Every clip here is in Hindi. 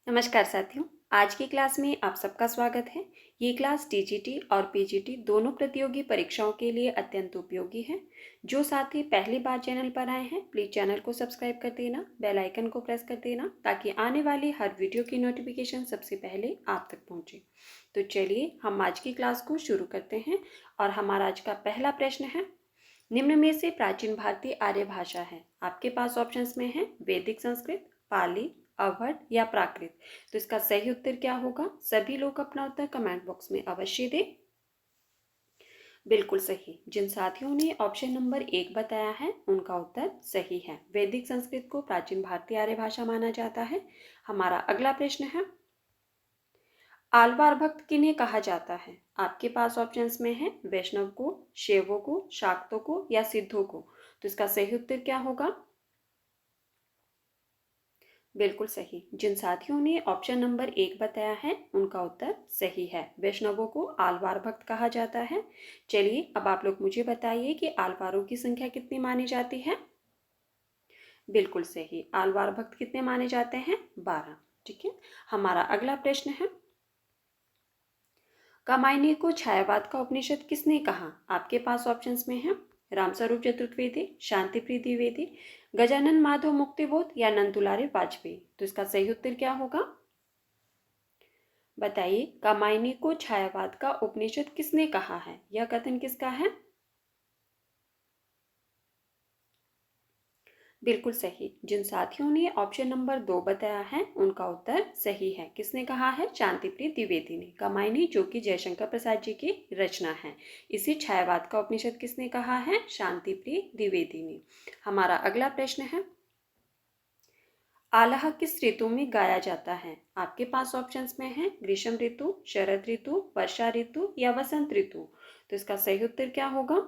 नमस्कार साथियों। आज की क्लास में आप सबका स्वागत है। ये क्लास टीजीटी और पीजीटी दोनों प्रतियोगी परीक्षाओं के लिए अत्यंत उपयोगी है। जो साथी पहली बार चैनल पर आए हैं, प्लीज़ चैनल को सब्सक्राइब कर देना, बेल आइकन को प्रेस कर देना ताकि आने वाली हर वीडियो की नोटिफिकेशन सबसे पहले आप तक पहुंचे। तो चलिए हम आज की क्लास को शुरू करते हैं और हमारा आज का पहला प्रश्न है, निम्न में से प्राचीन भारतीय आर्य भाषा है। आपके पास ऑप्शंस में है वैदिक संस्कृत, पाली, अवध या प्राकृत। तो इसका सही उत्तर क्या होगा? सभी लोग अपना उत्तर कमेंट बॉक्स में अवश्य दें। बिल्कुल सही। जिन साथियों ने ऑप्शन नंबर 1 बताया है उनका उत्तर सही है। वैदिक संस्कृत को प्राचीन भारतीय आर्य भाषा माना जाता है। हमारा अगला प्रश्न है, आलवार भक्त किन्हें कहा जाता है? आपके पास ऑप्शंस में है वैष्णव को, शैवों को, शाक्तों को या सिद्धों को। तो इसका सही उत्तर क्या होगा? बिल्कुल सही। जिन साथियों ने ऑप्शन नंबर 1 बताया है उनका उत्तर सही है। वैष्णवों को आलवार भक्त कहा जाता है। चलिए अब आप लोग मुझे बताइए कि आलवारों की संख्या कितनी मानी जाती है? बिल्कुल सही। आलवार भक्त कितने माने जाते हैं? 12। ठीक है। हमारा अगला प्रश्न है, कामायनी को छायावाद का उपनिषद किसने कहा? आपके पास ऑप्शंस में है रामस्वरूप चतुर्वेदी, शांतिप्रिय द्विवेदी, गजानन माधव मुक्तिबोध या नंदुलारे वाजपेयी। तो इसका सही उत्तर क्या होगा? बताइए, कामायनी को छायावाद का उपनिषद किसने कहा है? यह कथन किसका है? बिल्कुल सही। जिन साथियों ने ऑप्शन नंबर 2 बताया है उनका उत्तर सही है। किसने कहा है? शांतिप्रिय द्विवेदी ने। कामायनी जो कि जयशंकर प्रसाद जी की रचना है। इसी छायावाद का उपनिषद किसने कहा है? शांतिप्रिय द्विवेदी ने। हमारा अगला प्रश्न है, आल्हा किस ऋतु में गाया जाता है? आपके पास ऑप्शंस में है ग्रीष्म ऋतु, शरद ऋतु, वर्षा ऋतु या वसंत ऋतु। तो इसका सही उत्तर क्या होगा?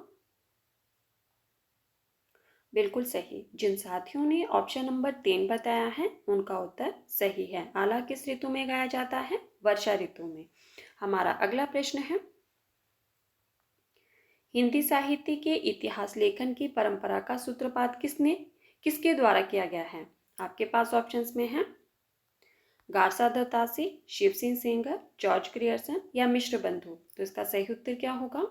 बिल्कुल सही। जिन साथियों ने ऑप्शन नंबर 3 बताया है उनका उत्तर सही है। आला किस ऋतु में गाया जाता है? वर्षा ऋतु में। हमारा अगला प्रश्न है, हिंदी साहित्य के इतिहास लेखन की परंपरा का सूत्रपात किसके द्वारा किया गया है? आपके पास ऑप्शंस में है Garcin de Tassy, Shiv Singh Sengar, George Grierson या मिश्र बंधु। तो इसका सही उत्तर क्या होगा?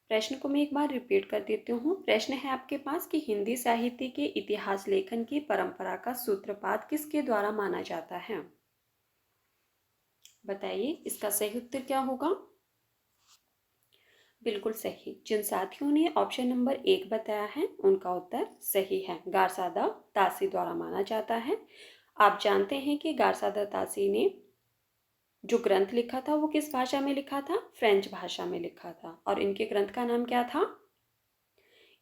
प्रश्न को मैं एक बार रिपीट कर देती हूँ। प्रश्न है आपके पास कि हिंदी साहित्य के इतिहास लेखन की परंपरा का सूत्रपात किसके द्वारा माना जाता है? बताइए, इसका सही उत्तर क्या होगा? बिल्कुल सही। जिन साथियों ने ऑप्शन नंबर 1 बताया है उनका उत्तर सही है। गारसादा तासी द्वारा माना जाता है। आप जानते हैं कि गारसादा तासी ने जो ग्रंथ लिखा था वो किस भाषा में लिखा था? फ्रेंच भाषा में लिखा था। और इनके ग्रंथ का नाम क्या था?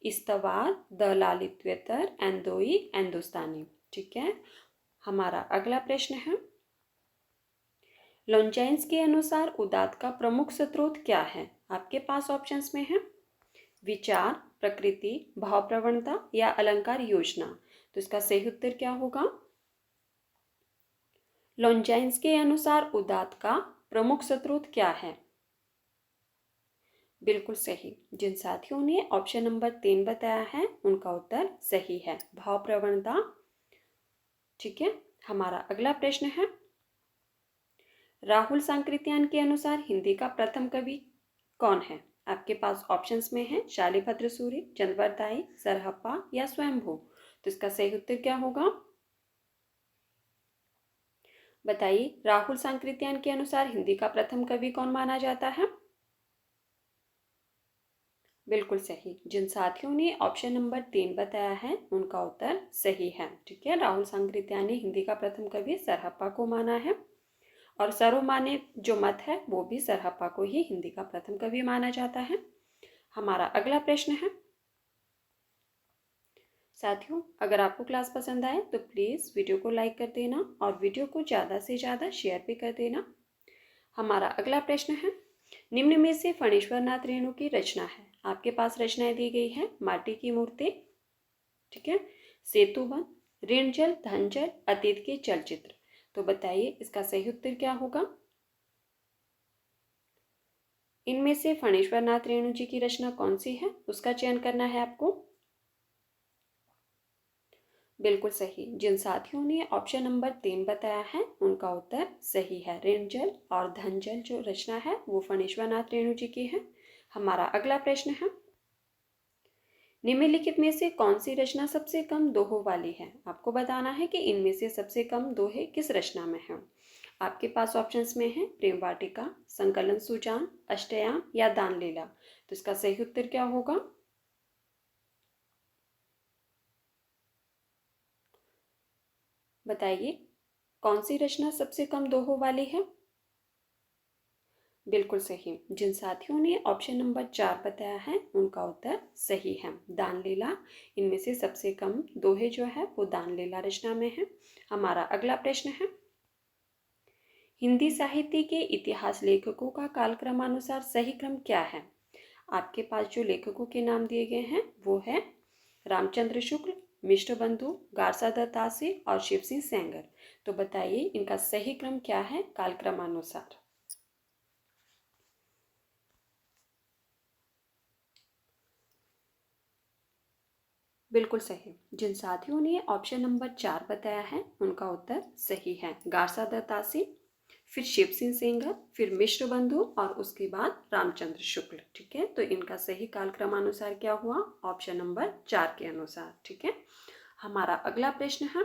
इस्तवार द लालित्वेतर एंदोई एंदोस्तानी। ठीक है। हमारा अगला प्रश्न है, लॉन्जाइन्स के अनुसार उदात्त का प्रमुख स्रोत क्या है? आपके पास ऑप्शंस में है विचार, प्रकृति, भाव प्रवणता या अलंकार योजना। तो इसका सही उत्तर क्या होगा? लॉन्जाइन्स के अनुसार उदात्त का प्रमुख स्रोत क्या है? बिल्कुल सही। जिन साथियों ने ऑप्शन नंबर 3 बताया है उनका उत्तर सही है, भाव प्रवणता। ठीक है। हमारा अगला प्रश्न है, राहुल सांकृत्यायन के अनुसार हिंदी का प्रथम कवि कौन है? आपके पास ऑप्शंस में है शालिभद्र सूरि, चंद्रवरदाई, सरहप्पा या स्वयंभू। तो इसका सही उत्तर क्या होगा? बताइए, राहुल सांकृत्यायन के अनुसार हिंदी का प्रथम कवि कौन माना जाता है? बिल्कुल सही। जिन साथियों ने ऑप्शन नंबर 3 बताया है उनका उत्तर सही है। ठीक है। राहुल सांकृत्यायन ने हिंदी का प्रथम कवि सरहप्पा को माना है और सर्वमान्य जो मत है वो भी सरहप्पा को ही हिंदी का प्रथम कवि माना जाता है। हमारा अगला प्रश्न है, साथियों अगर आपको क्लास पसंद आए तो प्लीज़ वीडियो को लाइक कर देना और वीडियो को ज़्यादा से ज़्यादा शेयर भी कर देना। हमारा अगला प्रश्न है, निम्न में से फणीश्वर नाथ रेणु की रचना है। आपके पास रचनाएं दी गई है माटी की मूर्ति, ठीक है, सेतुवन, ऋणजल, धनजल, अतीत के चलचित्र। तो बताइए इसका सही उत्तर क्या होगा? इनमें से फणीश्वर नाथ रेणु जी की रचना कौन सी है उसका चयन करना है आपको। बिल्कुल सही। जिन साथियों ने ऑप्शन नंबर 3 बताया है उनका उत्तर सही है। ऋणजल और धनजल जो रचना है वो फणीश्वरनाथ रेणु जी की है। हमारा अगला प्रश्न है, निम्नलिखित में से कौन सी रचना सबसे कम दोहों वाली है? आपको बताना है कि इनमें से सबसे कम दोहे किस रचना में है। आपके पास ऑप्शंस में है प्रेम वाटिका, संकलन सुजान, अष्टयाम या दान लीला। तो इसका सही उत्तर क्या होगा? बताइए, कौन सी रचना सबसे कम दोहों वाली है? बिल्कुल सही। जिन साथियों ने ऑप्शन नंबर 4 बताया है उनका उत्तर सही है, दान लीला। इनमें से सबसे कम दोहे जो है वो दान लीला रचना में है। हमारा अगला प्रश्न है, हिंदी साहित्य के इतिहास लेखकों का कालक्रमानुसार सही क्रम क्या है? आपके पास जो लेखकों के नाम दिए गए हैं वो है रामचंद्र शुक्ल, मिश्र बंधु, गारसा दत्तासी और शिव सिंह सेंगर। तो बताइए इनका सही क्रम क्या है कालक्रमानुसार? बिल्कुल सही। जिन साथियों ने ऑप्शन नंबर 4 बताया है उनका उत्तर सही है, गारसा दत्तासी, फिर शिव सिंह सेंगर, फिर मिश्र बंधु और उसके बाद रामचंद्र शुक्ल। ठीक है, तो इनका सही कालक्रमानुसार क्या हुआ? ऑप्शन नंबर 4 के अनुसार। ठीक है, हमारा अगला प्रश्न है,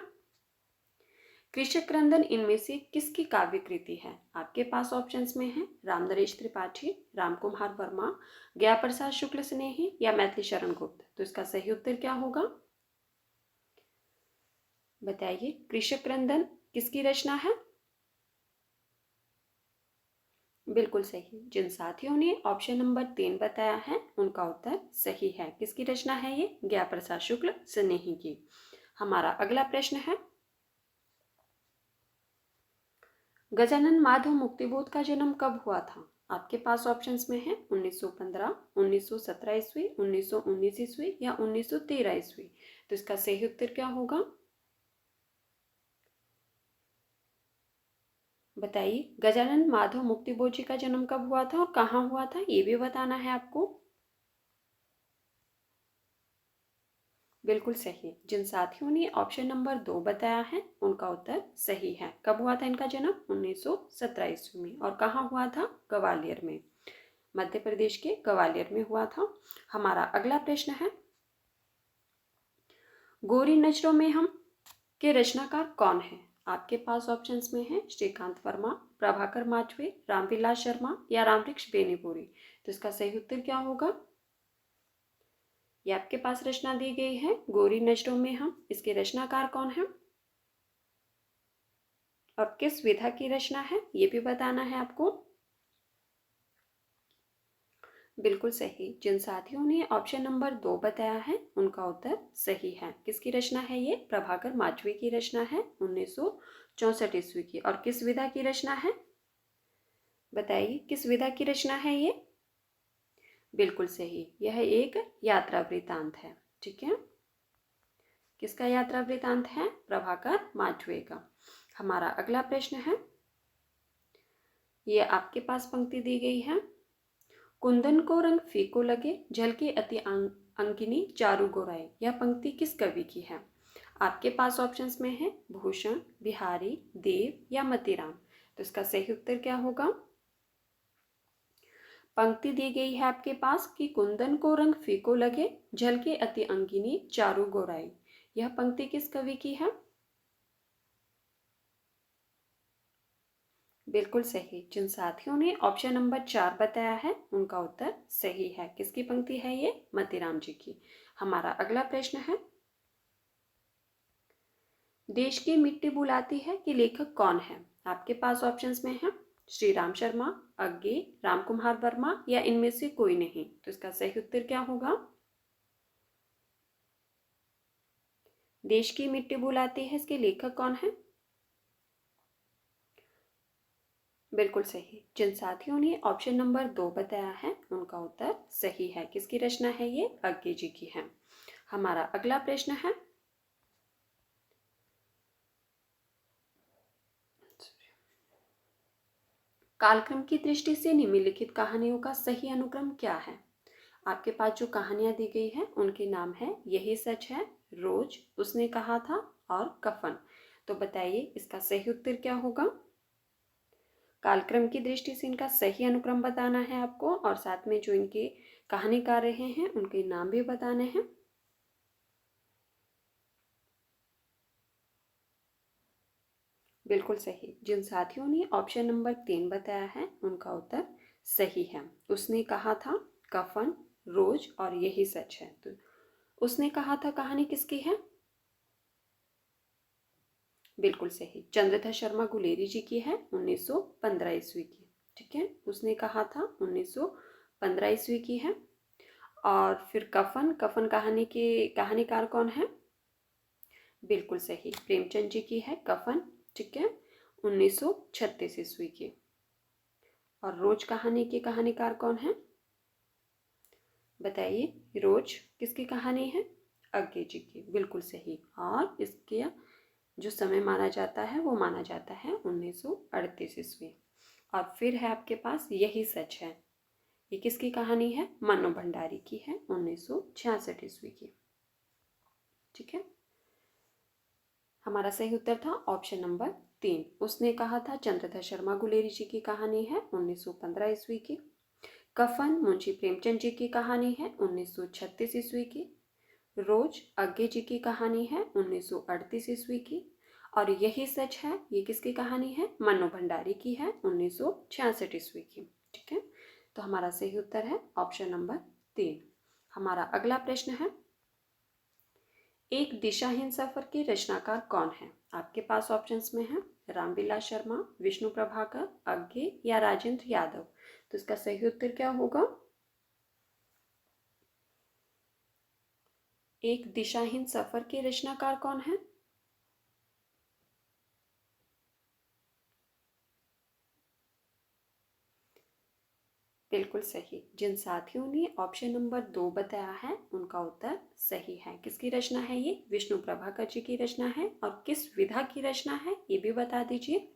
कृषक क्रंदन इनमें से किसकी काव्य कृति है? आपके पास ऑप्शंस में है रामनरेश त्रिपाठी, रामकुमार वर्मा, ज्ञा प्रसाद शुक्ल स्नेही या मैथिली शरण गुप्त। तो इसका सही उत्तर क्या होगा? बताइए, कृषक क्रंदन किसकी रचना है? बिल्कुल सही। जिन साथियों ने ऑप्शन नंबर 3 बताया है उनका उत्तर सही है। किसकी रचना है ये? ज्ञा प्रसाद शुक्ल स्नेही की। हमारा अगला प्रश्न है, गजानन माधव मुक्तिबोध का जन्म कब हुआ था? आपके पास ऑप्शंस में है 1915, 1917 ईस्वी, 1919 ईस्वी या 1913 ईस्वी। तो इसका सही उत्तर क्या होगा? बताइए, गजानन माधव मुक्तिबोध जी का जन्म कब हुआ था और कहाँ हुआ था, ये भी बताना है आपको। बिल्कुल सही। जिन साथियों ने ऑप्शन नंबर 2 बताया है उनका उत्तर सही है। कब हुआ था इनका जन्म? 1917 ईस्वी में। और कहाँ हुआ था? ग्वालियर में, मध्य प्रदेश के ग्वालियर में हुआ था। हमारा अगला प्रश्न है, गोरी नजरों में हम के रचनाकार कौन है? आपके पास ऑप्शंस में है श्रीकांत वर्मा, प्रभाकर माचवे, रामविलास शर्मा या रामवृक्ष बेनीपुरी। तो इसका सही उत्तर क्या होगा? ये आपके पास रचना दी गई है गोरी नजरों में हम, इसके रचनाकार कौन है और किस विधा की रचना है ये भी बताना है आपको। बिल्कुल सही। जिन साथियों ने ऑप्शन नंबर 2 बताया है उनका उत्तर सही है। किसकी रचना है ये? प्रभाकर माचवे की रचना है, 1964 ईस्वी की। और किस विधा की रचना है? बताइए, किस विधा की रचना है ये? बिल्कुल सही, यह एक यात्रा वृतांत है। ठीक है, किसका यात्रा वृतांत है? प्रभाकर माचवे का। हमारा अगला प्रश्न है, ये आपके पास पंक्ति दी गई है, कुंदन को रंग फीको लगे, झलके अति अंगिनी चारु गोराई। यह पंक्ति किस कवि की है? आपके पास ऑप्शंस में है भूषण, बिहारी, देव या मतीराम। तो इसका सही उत्तर क्या होगा? पंक्ति दी गई है आपके पास कि कुंदन को रंग फीको लगे, झलके अति अंगिनी चारु गोराई। यह पंक्ति किस कवि की है? बिल्कुल सही। जिन साथियों ने ऑप्शन नंबर 4 बताया है उनका उत्तर सही है। किसकी पंक्ति है ये? मतीराम जी की। हमारा अगला प्रश्न है, देश की मिट्टी बुलाती है कि लेखक कौन है? आपके पास ऑप्शंस में है श्री राम शर्मा, अज्ञे, रामकुमार वर्मा या इनमें से कोई नहीं। तो इसका सही उत्तर क्या होगा? देश की मिट्टी बुलाती है, इसके लेखक कौन है? बिल्कुल सही। जिन साथियों ने ऑप्शन नंबर 2 बताया है उनका उत्तर सही है। किसकी रचना है ये? अज्ञे जी की है। हमारा अगला प्रश्न है, कालक्रम की दृष्टि से निम्नलिखित कहानियों का सही अनुक्रम क्या है? आपके पास जो कहानियां दी गई है उनके नाम है यही सच है, रोज, उसने कहा था और कफन। तो बताइए इसका सही उत्तर क्या होगा। कालक्रम की दृष्टि से इनका सही अनुक्रम बताना है आपको और साथ में जो इनके कहानीकार रहे हैं उनके नाम भी बताने हैं। बिल्कुल सही। जिन साथियों ने ऑप्शन नंबर 3 बताया है उनका उत्तर सही है। उसने कहा था कफन, रोज और यही सच है। तो उसने कहा था कहानी किसकी है। बिल्कुल सही, चंद्रधर शर्मा गुलेरी जी की है, 1915 ईस्वी की। ठीक है, उसने कहा था 1915 ईस्वी की है। और फिर कफन, कफन कहानी के कहानीकार कौन है। बिल्कुल सही, प्रेमचंद जी की है कफन। ठीक है, 1936 ईस्वी की। और रोज कहानी के कहानीकार कौन है। बताइए रोज किसकी कहानी है। अज्ञे जी की। बिल्कुल सही। और इसके जो समय माना जाता है वो माना जाता है 1938 ईस्वी। और फिर है आपके पास यही सच है। ये किसकी कहानी है। मन्नू भंडारी की है, 1966 ईस्वी की। ठीक है, हमारा सही उत्तर था ऑप्शन नंबर 3। उसने कहा था चंद्रधर शर्मा गुलेरी जी की कहानी है, 1915 ईस्वी की। कफन मुंशी प्रेमचंद जी की कहानी है, 1936 ईस्वी की। रोज अज्ञे जी की कहानी है, 1938 ईस्वी की। और यही सच है, ये किसकी कहानी है। मन्नू भंडारी की है, 1966 ईस्वी की। ठीक है, तो हमारा सही उत्तर है ऑप्शन नंबर 3। हमारा अगला प्रश्न है, एक दिशाहीन सफर के रचनाकार कौन है। आपके पास ऑप्शंस में है रामविलास शर्मा, विष्णु प्रभाकर, अज्ञे या राजेंद्र यादव। तो इसका सही उत्तर क्या होगा। एक दिशाहीन सफर के रचनाकार कौन है। बिल्कुल सही। जिन साथियों ने ऑप्शन नंबर 2 बताया है उनका उत्तर सही है। किसकी रचना है ये। विष्णु प्रभाकर जी की रचना है। और किस विधा की रचना है ये भी बता दीजिए।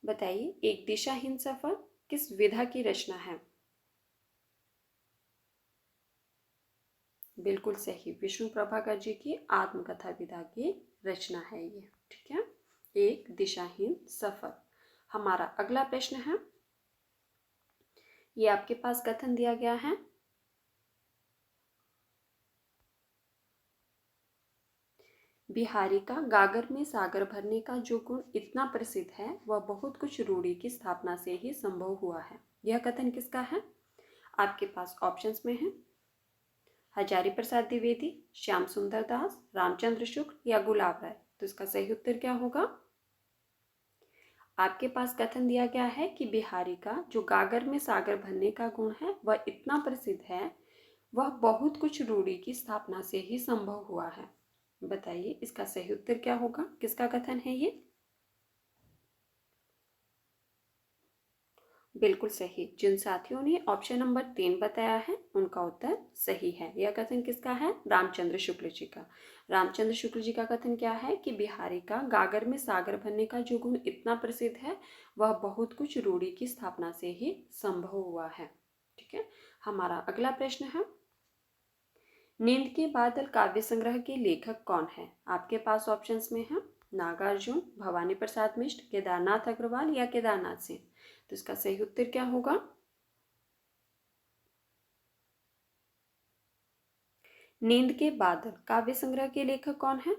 बताइए एक दिशाहीन सफर किस विधा की रचना है। बिल्कुल सही, विष्णु प्रभाकर जी की आत्मकथा विधा की रचना है ये। ठीक है, एक दिशाहीन सफर। हमारा अगला प्रश्न है, ये आपके पास कथन दिया गया है, बिहारी का गागर में सागर भरने का जो गुण इतना प्रसिद्ध है वह बहुत कुछ रूढ़ी की स्थापना से ही संभव हुआ है। यह कथन किसका है। आपके पास ऑप्शंस में है हजारी प्रसाद द्विवेदी, श्याम सुंदर दास, रामचंद्र शुक्ल या गुलाब राय। तो इसका सही उत्तर क्या होगा। आपके पास कथन दिया गया है कि बिहारी का जो गागर में सागर भरने का गुण है वह इतना प्रसिद्ध है, वह बहुत कुछ रूढ़ी की स्थापना से ही संभव हुआ है। बताइए इसका सही उत्तर क्या होगा। किसका कथन है ये। बिल्कुल सही। जिन साथियों ने ऑप्शन नंबर 3 बताया है उनका उत्तर सही है। यह कथन किसका है। रामचंद्र शुक्ल जी का। रामचंद्र शुक्ल जी का कथन क्या है कि बिहारी का गागर में सागर भरने का जो गुण इतना प्रसिद्ध है वह बहुत कुछ रूढ़ी की स्थापना से ही संभव हुआ है। ठीक है, हमारा अगला प्रश्न है, नींद के बादल काव्य संग्रह के लेखक कौन है। आपके पास ऑप्शंस में है नागार्जुन, भवानी प्रसाद मिश्र, केदारनाथ अग्रवाल या केदारनाथ सिंह। तो इसका सही उत्तर क्या होगा। नींद के बादल काव्य संग्रह के लेखक कौन है।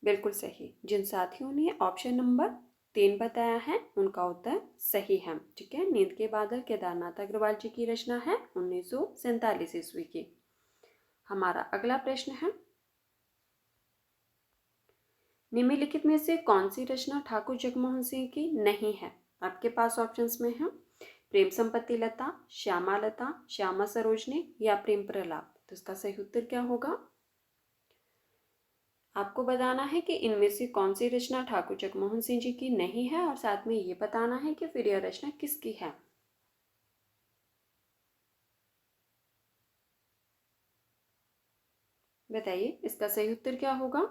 बिल्कुल सही। जिन साथियों ने ऑप्शन नंबर 3 बताया है उनका उत्तर सही है। ठीक है, नींद के बादल केदारनाथ अग्रवाल जी की रचना है, 1947 ईस्वी की। हमारा अगला प्रश्न है, निम्नलिखित में से कौन सी रचना ठाकुर जगमोहन सिंह की नहीं है। आपके पास ऑप्शंस में है प्रेम संपत्ति लता, श्यामा लता, श्यामा सरोजनी या प्रेम प्रलाप। तो इसका सही उत्तर क्या होगा। आपको बताना है कि इनमें से कौन सी रचना ठाकुर जगमोहन सिंह जी की नहीं है और साथ में ये बताना है कि फिर यह रचना किसकी है। बताइए इसका सही उत्तर क्या होगा।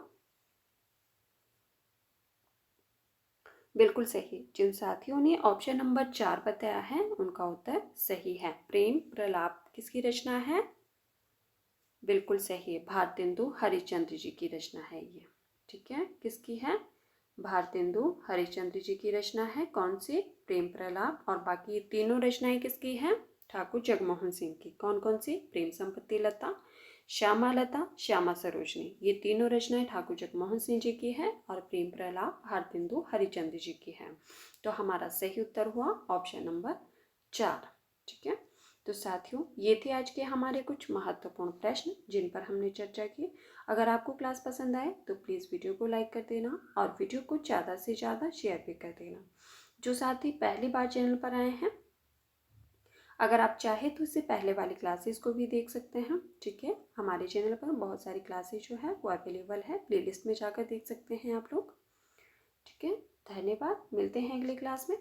बिल्कुल सही। जिन साथियों ने ऑप्शन नंबर 4 बताया है उनका उत्तर सही है। प्रेम प्रलाप किसकी रचना है? बिल्कुल सही है, भारतेंदु हरिश्चंद्र जी की रचना है ये। ठीक है, किसकी है? भारतेंदु हरिश्चंद्र जी की रचना है। कौन सी? प्रेम प्रलाप। और बाकी तीनों रचनाएं किसकी हैं? ठाकुर जगमोहन सिंह की। कौन कौन सी? प्रेम संपत्ति लता, श्यामा लता, श्यामा सरोजनी, ये तीनों रचनाएं ठाकुर जगमोहन सिंह जी की है और प्रेम प्रलाप भारतेंदु हरिश्चंद्र जी की है। तो हमारा सही उत्तर हुआ ऑप्शन नंबर 4। ठीक है, तो साथियों ये थे आज के हमारे कुछ महत्वपूर्ण प्रश्न जिन पर हमने चर्चा की। अगर आपको क्लास पसंद आए तो प्लीज़ वीडियो को लाइक कर देना और वीडियो को ज़्यादा से ज़्यादा शेयर भी कर देना। जो साथी पहली बार चैनल पर आए हैं, अगर आप चाहें तो इससे पहले वाली क्लासेस को भी देख सकते हैं। ठीक है, हमारे चैनल पर बहुत सारी क्लासेस जो है वो अवेलेबल है, प्लेलिस्ट में जाकर देख सकते हैं आप लोग। ठीक है, धन्यवाद। मिलते हैं अगली क्लास में।